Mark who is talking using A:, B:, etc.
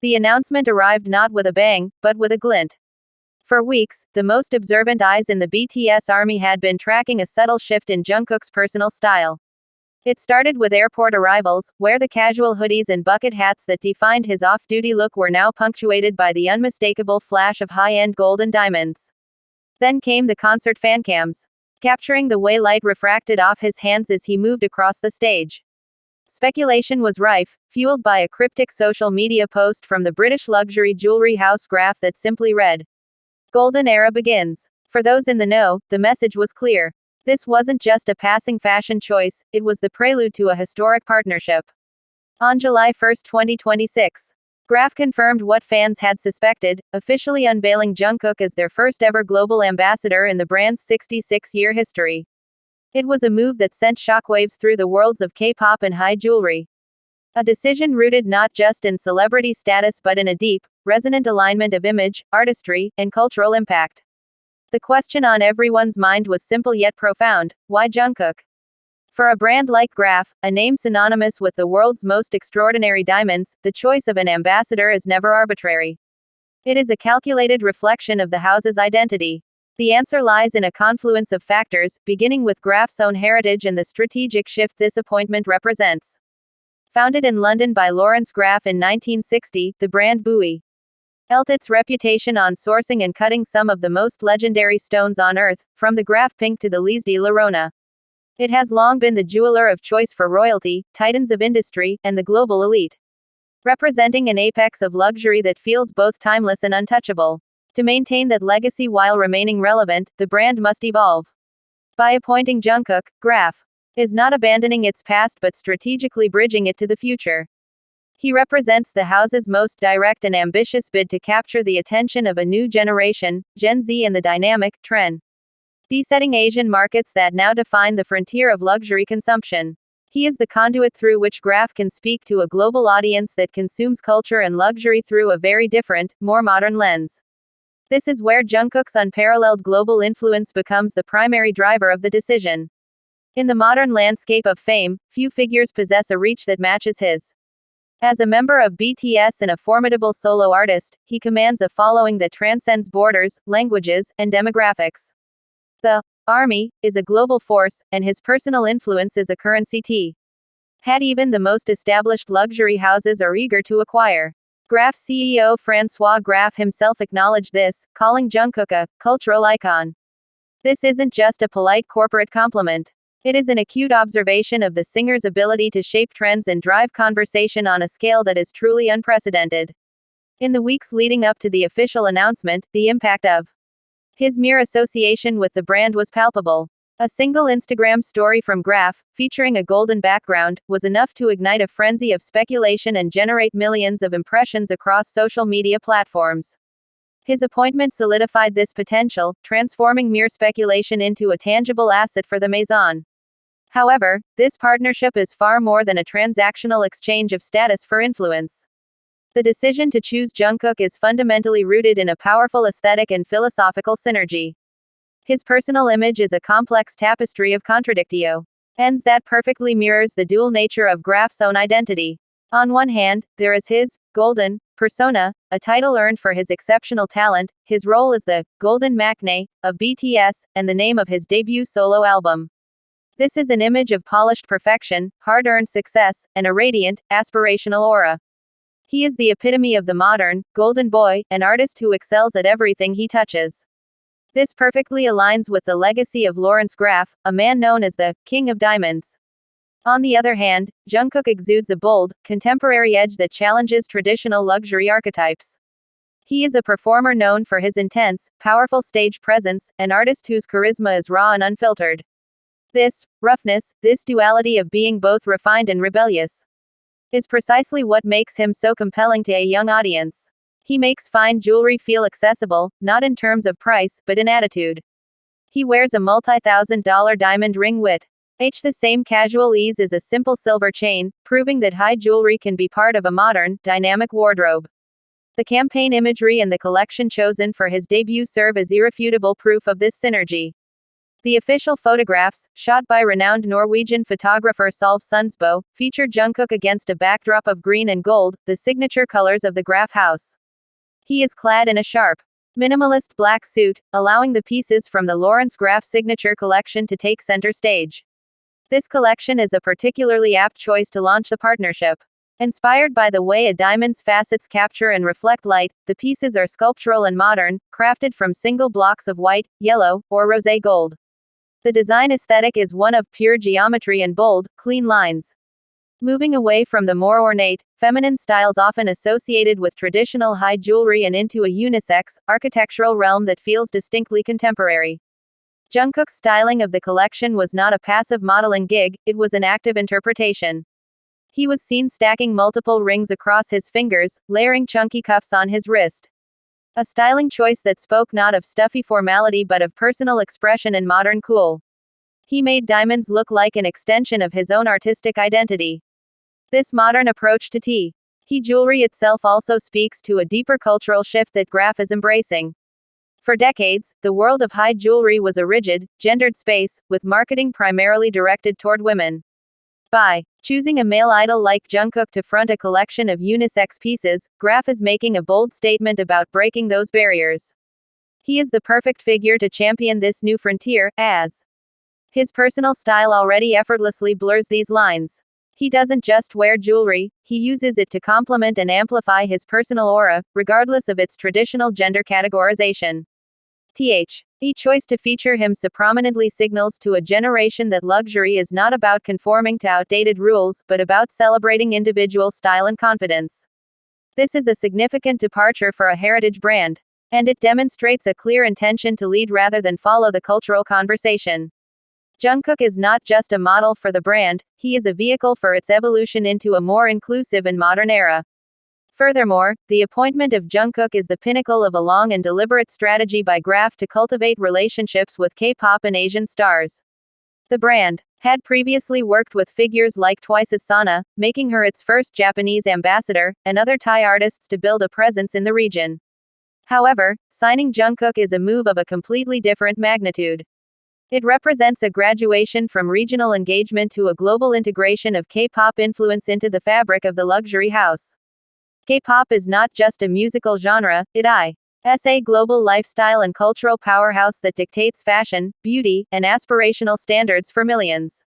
A: The announcement arrived not with a bang, but with a glint. For weeks, the most observant eyes in the BTS army had been tracking a subtle shift in Jungkook's personal style. It started with airport arrivals, where the casual hoodies and bucket hats that defined his off-duty look were now punctuated by the unmistakable flash of high-end gold and diamonds. Then came the concert fancams, capturing the way light refracted off his hands as he moved across the stage. Speculation was rife, fueled by a cryptic social media post from the British luxury jewelry house Graff that simply read, "Golden Era begins." For those in the know, the message was clear. This wasn't just a passing fashion choice, it was the prelude to a historic partnership. On July 1, 2026, Graff confirmed what fans had suspected, officially unveiling Jungkook as their first ever global ambassador in the brand's 66-year history. It was a move that sent shockwaves through the worlds of K-pop and high jewelry. A decision rooted not just in celebrity status but in a deep, resonant alignment of image, artistry, and cultural impact. The question on everyone's mind was simple yet profound: why Jungkook? For a brand like Graff, a name synonymous with the world's most extraordinary diamonds, the choice of an ambassador is never arbitrary. It is a calculated reflection of the house's identity. The answer lies in a confluence of factors, beginning with Graff's own heritage and the strategic shift this appointment represents. Founded in London by Lawrence Graff in 1960, the brand buoyed its reputation on sourcing and cutting some of the most legendary stones on earth, from the Graff Pink to the Lise de la Rona. It has long been the jeweler of choice for royalty, titans of industry, and the global elite. Representing an apex of luxury that feels both timeless and untouchable. To maintain that legacy while remaining relevant, the brand must evolve. By appointing Jungkook, Graff is not abandoning its past but strategically bridging it to the future. He represents the house's most direct and ambitious bid to capture the attention of a new generation, Gen Z, and the dynamic, trend-setting Asian markets that now define the frontier of luxury consumption. He is the conduit through which Graff can speak to a global audience that consumes culture and luxury through a very different, more modern lens. This is where Jungkook's unparalleled global influence becomes the primary driver of the decision. In the modern landscape of fame, few figures possess a reach that matches his. As a member of BTS and a formidable solo artist, he commands a following that transcends borders, languages, and demographics. The army is a global force, and his personal influence is a currency that even the most established luxury houses are eager to acquire. Graff CEO Francois Graff himself acknowledged this, calling Jungkook a cultural icon. This isn't just a polite corporate compliment. It is an acute observation of the singer's ability to shape trends and drive conversation on a scale that is truly unprecedented. In the weeks leading up to the official announcement, the impact of his mere association with the brand was palpable. A single Instagram story from Graff, featuring a golden background, was enough to ignite a frenzy of speculation and generate millions of impressions across social media platforms. His appointment solidified this potential, transforming mere speculation into a tangible asset for the maison. However, this partnership is far more than a transactional exchange of status for influence. The decision to choose Jungkook is fundamentally rooted in a powerful aesthetic and philosophical synergy. His personal image is a complex tapestry of contradictions that perfectly mirrors the dual nature of Graff's own identity. On one hand, there is his golden persona, a title earned for his exceptional talent, his role as the golden maknae of BTS, and the name of his debut solo album. This is an image of polished perfection, hard-earned success, and a radiant, aspirational aura. He is the epitome of the modern, golden boy, an artist who excels at everything he touches. This perfectly aligns with the legacy of Lawrence Graff, a man known as the King of Diamonds. On the other hand, Jungkook exudes a bold, contemporary edge that challenges traditional luxury archetypes. He is a performer known for his intense, powerful stage presence, an artist whose charisma is raw and unfiltered. This roughness, this duality of being both refined and rebellious, is precisely what makes him so compelling to a young audience. He makes fine jewelry feel accessible, not in terms of price, but in attitude. He wears a multi-$1,000 diamond ring with the same casual ease as a simple silver chain, proving that high jewelry can be part of a modern, dynamic wardrobe. The campaign imagery and the collection chosen for his debut serve as irrefutable proof of this synergy. The official photographs, shot by renowned Norwegian photographer Solve Sundsbo, feature Jungkook against a backdrop of green and gold, the signature colors of the Graff house. He is clad in a sharp, minimalist black suit, allowing the pieces from the Lawrence Graff signature collection to take center stage. This collection is a particularly apt choice to launch the partnership. Inspired by the way a diamond's facets capture and reflect light, the pieces are sculptural and modern, crafted from single blocks of white, yellow, or rosé gold. The design aesthetic is one of pure geometry and bold, clean lines. Moving away from the more ornate, feminine styles often associated with traditional high jewelry and into a unisex, architectural realm that feels distinctly contemporary. Jungkook's styling of the collection was not a passive modeling gig, it was an active interpretation. He was seen stacking multiple rings across his fingers, layering chunky cuffs on his wrist. A styling choice that spoke not of stuffy formality but of personal expression and modern cool. He made diamonds look like an extension of his own artistic identity. This modern approach to tea jewelry itself also speaks to a deeper cultural shift that Graff is embracing. For decades, the world of high jewelry was a rigid, gendered space, with marketing primarily directed toward women. By choosing a male idol like Jungkook to front a collection of unisex pieces, Graff is making a bold statement about breaking those barriers. He is the perfect figure to champion this new frontier, as his personal style already effortlessly blurs these lines. He doesn't just wear jewelry, he uses it to complement and amplify his personal aura, regardless of its traditional gender categorization. Each choice to feature him so prominently signals to a generation that luxury is not about conforming to outdated rules, but about celebrating individual style and confidence. This is a significant departure for a heritage brand, and it demonstrates a clear intention to lead rather than follow the cultural conversation. Jungkook is not just a model for the brand, he is a vehicle for its evolution into a more inclusive and modern era. Furthermore, the appointment of Jungkook is the pinnacle of a long and deliberate strategy by Graff to cultivate relationships with K-pop and Asian stars. The brand had previously worked with figures like Twice's Sana, making her its first Japanese ambassador, and other Thai artists to build a presence in the region. However, signing Jungkook is a move of a completely different magnitude. It represents a graduation from regional engagement to a global integration of K-pop influence into the fabric of the luxury house. K-pop is not just a musical genre, it is a global lifestyle and cultural powerhouse that dictates fashion, beauty, and aspirational standards for millions.